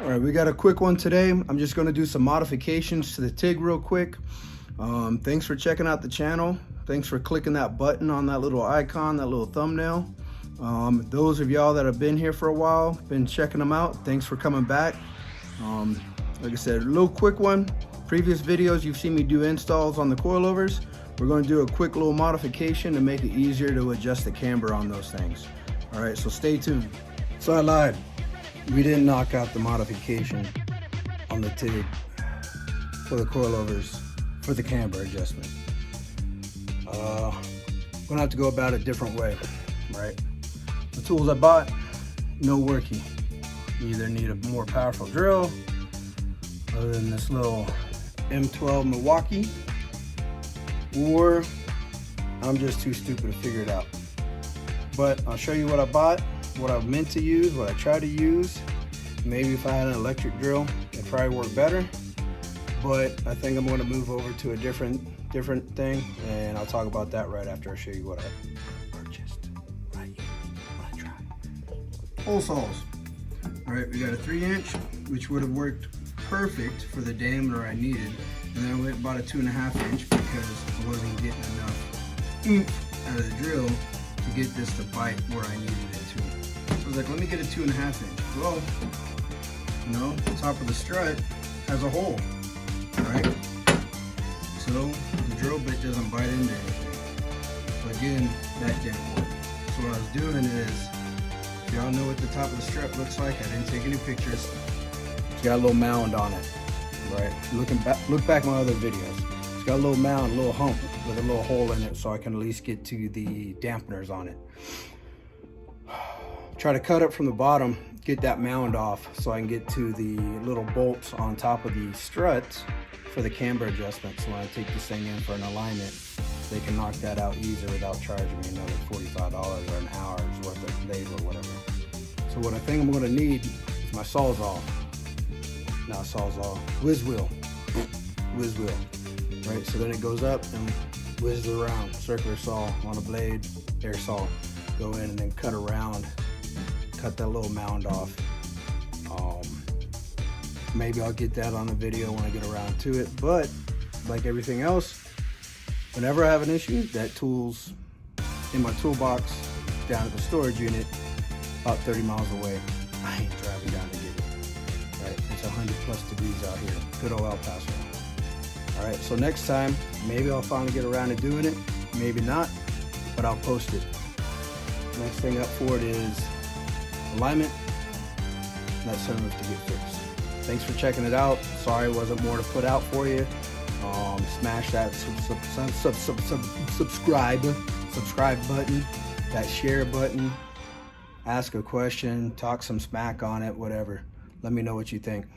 All right, we got a quick one today. I'm just gonna do some modifications to the TIG real quick. Thanks for checking out the channel. Thanks for clicking that button on that little icon, that little thumbnail. Those of y'all that have been here for a while, been checking them out, thanks for coming back. Like I said, a little quick one. Previous videos, you've seen me do installs on the coilovers. We're gonna do a quick little modification to make it easier to adjust the camber on those things. All right, so stay tuned. So I lied. We didn't knock out the modification on the TIG for the coilovers for the camber adjustment. Gonna have to go about it a different way, right? The tools I bought, no working. You either need a more powerful drill, other than this little M12 Milwaukee, or I'm just too stupid to figure it out. But I'll show you what I bought, what I meant to use, what I tried to use. Maybe if I had an electric drill, it'd probably work better. But I think I'm going to move over to a different thing, and I'll talk about that right after I show you what I purchased. Right here, what I tried. Hole saws. All right, we got a 3-inch, which would have worked perfect for the diameter I needed. And then I went and bought a 2.5-inch because I wasn't getting enough oomph out of the drill to get this to bite where I needed it to. So I was like, let me get a 2.5-inch. Well, you know, the top of the strut has a hole, right? So the drill bit doesn't bite into anything. So again, that didn't work. So what I was doing is, if y'all know what the top of the strut looks like, I didn't take any pictures. It's got a little mound on it, right? Look back my other videos. It's got a little mound, a little hump with a little hole in it, so I can at least get to the dampeners on it. Try to cut it from the bottom, get that mound off so I can get to the little bolts on top of the struts for the camber adjustment. So when I take this thing in for an alignment, they can knock that out easier without charging me another $45 or an hour's worth of labor or whatever. So what I think I'm gonna need is my Sawzall. Not Sawzall, whiz wheel, right? So then it goes up and whizzes around, circular saw on a blade, air saw, go in and then cut around, cut that little mound off. Maybe I'll get that on the video when I get around to it, but like everything else, whenever I have an issue, that tool's in my toolbox down at the storage unit, about 30 miles away. I ain't driving down to get it, right? It's 100+ degrees out here, good old El Paso. All right, so next time, maybe I'll finally get around to doing it, maybe not, but I'll post it. Next thing up for it is alignment. That's something to get fixed. Thanks for checking it out. Sorry it wasn't more to put out for you. Smash that subscribe button, that share button, ask a question, talk some smack on it, whatever. Let me know what you think.